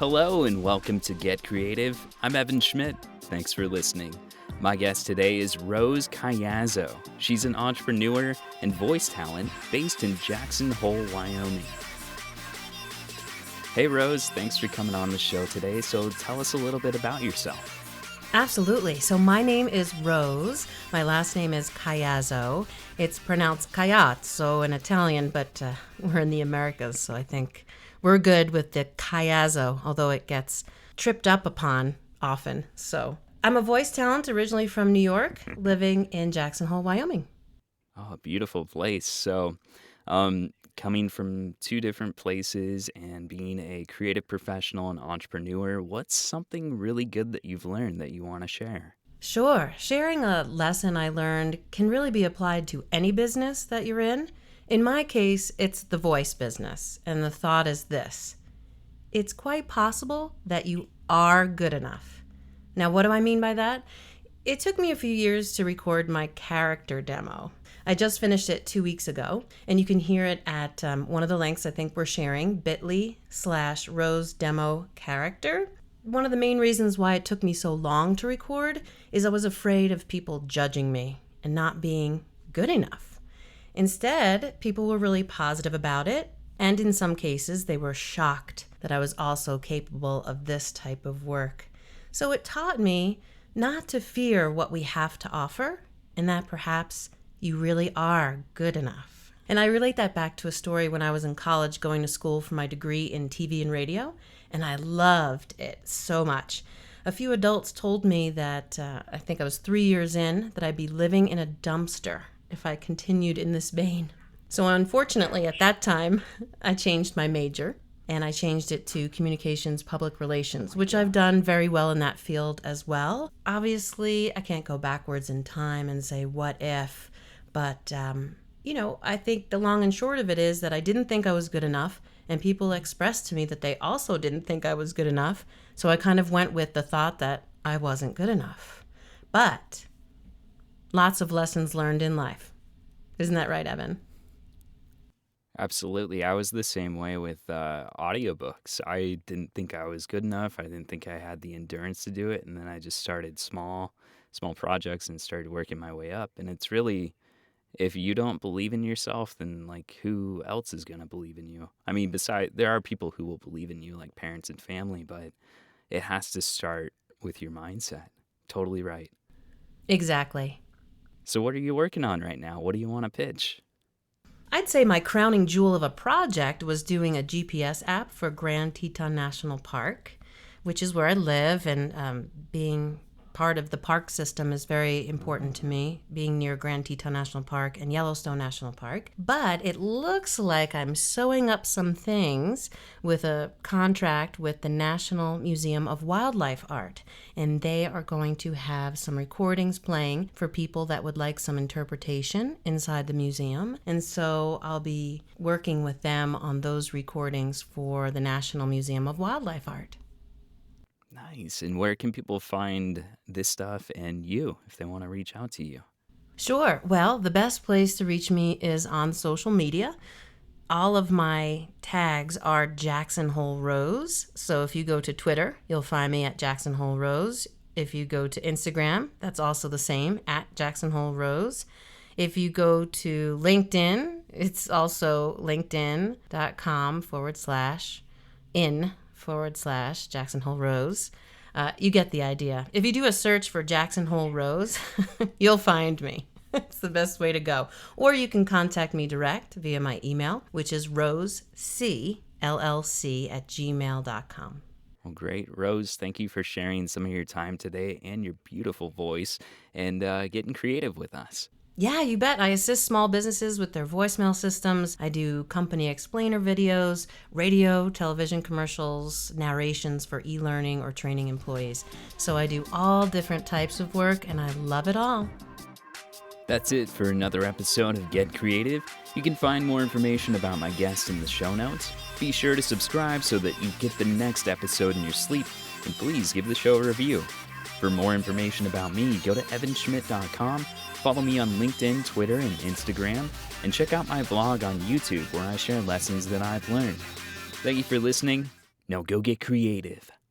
Hello and welcome to Get Creative. I'm Evan Schmidt. Thanks for listening. My guest today is Rose Caiazzo. She's an entrepreneur and voice talent based in Jackson Hole, Wyoming. Hey Rose, thanks for coming on the show today. So tell us a little bit about yourself. Absolutely. So my name is Rose. My last name is Caiazzo. It's pronounced Caiazzo in Italian, but we're in the Americas, so I think we're good with the Caiazzo, although it gets tripped up upon often. So I'm a voice talent originally from New York, living in Jackson Hole, Wyoming. Oh, a beautiful place. So, coming from two different places and being a creative professional and entrepreneur, what's something really good that you've learned that you want to share? Sure. Sharing a lesson I learned can really be applied to any business that you're in. In my case, it's the voice business, and the thought is this. It's quite possible that you are good enough. Now, what do I mean by that? It took me a few years to record my character demo. I just finished it 2 weeks ago, and you can hear it at one of the links I think we're sharing, bit.ly/Rose Demo Character. One of the main reasons why it took me so long to record is I was afraid of people judging me and not being good enough. Instead, people were really positive about it, and in some cases, they were shocked that I was also capable of this type of work. So it taught me not to fear what we have to offer, and that perhaps you really are good enough. And I relate that back to a story when I was in college going to school for my degree in TV and radio, and I loved it so much. A few adults told me that I think I was 3 years in, that I'd be living in a dumpster if I continued in this vein. So unfortunately, at that time, I changed my major, and I changed it to communications public relations, which I've done very well in that field as well. Obviously, I can't go backwards in time and say what if, but I think the long and short of it is that I didn't think I was good enough, and people expressed to me that they also didn't think I was good enough, so I kind of went with the thought that I wasn't good enough. But lots of lessons learned in life. Isn't that right, Evan? Absolutely. I was the same way with audiobooks. I didn't think I was good enough. I didn't think I had the endurance to do it. And then I just started small projects and started working my way up. And it's really, if you don't believe in yourself, then who else is going to believe in you? I mean, there are people who will believe in you, like parents and family, but it has to start with your mindset. Totally right. Exactly. So what are you working on right now? What do you want to pitch? I'd say my crowning jewel of a project was doing a GPS app for Grand Teton National Park, which is where I live, and being part of the park system is very important to me, being near Grand Teton National Park and Yellowstone National Park. But it looks like I'm sewing up some things with a contract with the National Museum of Wildlife Art, and they are going to have some recordings playing for people that would like some interpretation inside the museum. And so I'll be working with them on those recordings for the National Museum of Wildlife Art. Nice. And where can people find this stuff and you if they want to reach out to you? Sure. Well, the best place to reach me is on social media. All of my tags are Jackson Hole Rose. So if you go to Twitter, you'll find me at Jackson Hole Rose. If you go to Instagram, that's also the same, at Jackson Hole Rose. If you go to LinkedIn, it's also linkedin.com/in/Jackson Hole Rose. You get the idea. If you do a search for Jackson Hole Rose, you'll find me. It's the best way to go. Or you can contact me direct via my email, which is rosecllc@gmail.com. Well, great. Rose, thank you for sharing some of your time today and your beautiful voice and getting creative with us. Yeah, you bet. I assist small businesses with their voicemail systems. I do company explainer videos, radio, television commercials, narrations for e-learning or training employees. So I do all different types of work, and I love it all. That's it for another episode of Get Creative. You can find more information about my guest in the show notes. Be sure to subscribe so that you get the next episode in your sleep, and please give the show a review. For more information about me, go to evanschmidt.com, follow me on LinkedIn, Twitter, and Instagram, and check out my blog on YouTube where I share lessons that I've learned. Thank you for listening. Now go get creative.